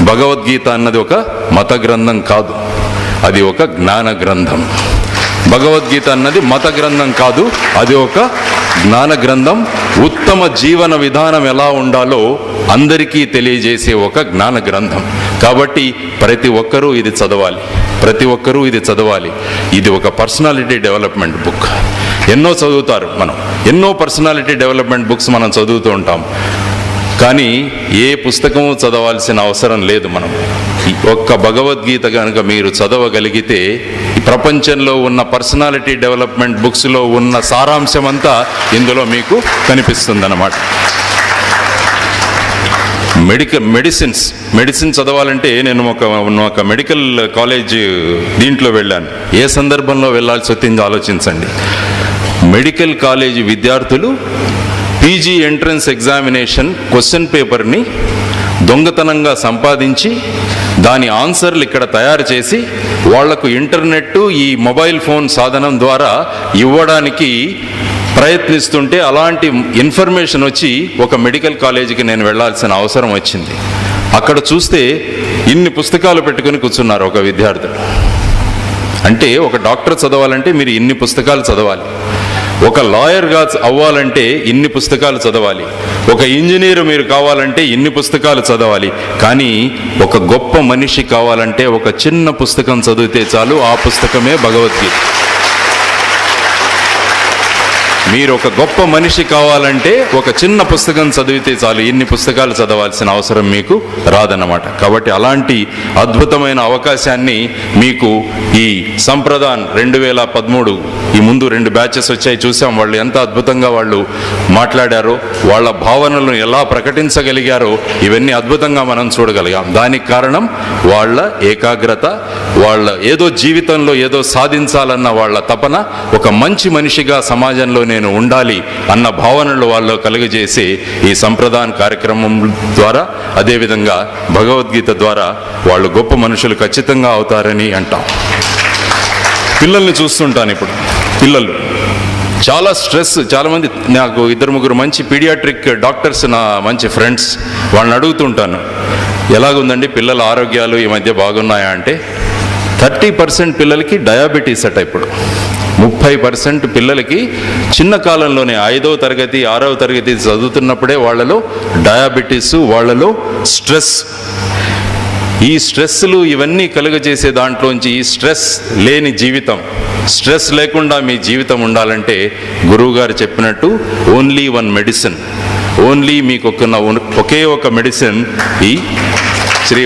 భగవద్గీత అన్నది ఒక మత గ్రంథం కాదు, అది ఒక జ్ఞాన గ్రంథం. భగవద్గీత అన్నది మత గ్రంథం కాదు, అది ఒక జ్ఞాన గ్రంథం. ఉత్తమ జీవన విధానం ఎలా ఉండాలో అందరికీ తెలియజేసే ఒక జ్ఞాన గ్రంథం. కాబట్టి ప్రతి ఒక్కరూ ఇది చదవాలి, ప్రతి ఒక్కరూ ఇది చదవాలి. ఇది ఒక పర్సనాలిటీ డెవలప్మెంట్ బుక్. ఎన్నో చదువుతారు మనం, ఎన్నో పర్సనాలిటీ డెవలప్మెంట్ బుక్స్ మనం చదువుతూ ఉంటాం. కానీ ఏ పుస్తకము చదవాల్సిన అవసరం లేదు. మనం ఒక్క భగవద్గీత కనుక మీరు చదవగలిగితే ఈ ప్రపంచంలో ఉన్న పర్సనాలిటీ డెవలప్మెంట్ బుక్స్లో ఉన్న సారాంశం అంతా ఇందులో మీకు కనిపిస్తుందన్నమాట. మెడిసిన్ చదవాలంటే నేను ఒక మెడికల్ కాలేజ్ దీంట్లో వెళ్ళాను. ఏ సందర్భంలో వెళ్ళాల్సి వచ్చిందో ఆలోచించండి. మెడికల్ కాలేజీ విద్యార్థులు పీజీ ఎంట్రన్స్ ఎగ్జామినేషన్ క్వశ్చన్ పేపర్ని దొంగతనంగా సంపాదించి దాని ఆన్సర్లు ఇక్కడ తయారు చేసి వాళ్లకు ఇంటర్నెట్, ఈ మొబైల్ ఫోన్ సాధనం ద్వారా ఇవ్వడానికి ప్రయత్నిస్తుంటే అలాంటి ఇన్ఫర్మేషన్ వచ్చి ఒక మెడికల్ కాలేజీకి నేను వెళ్లాల్సిన అవసరం వచ్చింది. అక్కడ చూస్తే ఇన్ని పుస్తకాలు పెట్టుకుని కూర్చున్నారు ఒక విద్యార్థులు. అంటే ఒక డాక్టర్ చదవాలంటే మీరు ఇన్ని పుస్తకాలు చదవాలి, ఒక లాయర్గా అవ్వాలంటే ఇన్ని పుస్తకాలు చదవాలి, ఒక ఇంజనీర్ మీరు కావాలంటే ఇన్ని పుస్తకాలు చదవాలి. కానీ ఒక గొప్ప మనిషి కావాలంటే ఒక చిన్న పుస్తకం చదివితే చాలు, ఆ పుస్తకమే భగవద్గీత. మీరు ఒక గొప్ప మనిషి కావాలంటే ఒక చిన్న పుస్తకం చదివితే చాలు, ఇన్ని పుస్తకాలు చదవాల్సిన అవసరం మీకు రాదన్నమాట. కాబట్టి అలాంటి అద్భుతమైన అవకాశాన్ని మీకు ఈ సంప్రదాన్ 2013 ఈ ముందు 2 బ్యాచెస్ వచ్చాయి, చూసాం. వాళ్ళు ఎంత అద్భుతంగా వాళ్ళు మాట్లాడారో, వాళ్ళ భావనలను ఎలా ప్రకటించగలిగారో ఇవన్నీ అద్భుతంగా మనం చూడగలిగాం. దానికి కారణం వాళ్ళ ఏకాగ్రత, వాళ్ళ ఏదో జీవితంలో ఏదో సాధించాలన్న వాళ్ళ తపన, ఒక మంచి మనిషిగా సమాజంలో నేను ఉండాలి అన్న భావనలు వాళ్ళు కలుగజేసే ఈ సంప్రదాన కార్యక్రమం ద్వారా, అదేవిధంగా భగవద్గీత ద్వారా వాళ్ళు గొప్ప మనుషులు ఖచ్చితంగా అవుతారని అంటాం. పిల్లల్ని చూస్తుంటాను ఇప్పుడు. పిల్లలు చాలా స్ట్రెస్. చాలామంది, నాకు 2-3 మంచి పీడియాట్రిక్ డాక్టర్స్ నా మంచి ఫ్రెండ్స్, వాళ్ళని అడుగుతుంటాను, ఎలాగుందండి పిల్లల ఆరోగ్యాలు ఈ మధ్య బాగున్నాయా అంటే 30% పిల్లలకి డయాబెటీస్ అట. ఇప్పుడు 30% పిల్లలకి చిన్న కాలంలోనే 5వ తరగతి 6వ తరగతి చదువుతున్నప్పుడే వాళ్ళలో డయాబెటీస్, వాళ్ళలో స్ట్రెస్. ఈ స్ట్రెస్లు ఇవన్నీ కలుగజేసే దాంట్లోంచి ఈ స్ట్రెస్ లేని జీవితం, స్ట్రెస్ లేకుండా మీ జీవితం ఉండాలంటే గురువు గారు చెప్పినట్టు ఓన్లీ వన్ మెడిసిన్, ఓన్లీ మీకు ఒకే ఒక మెడిసిన్, ఈ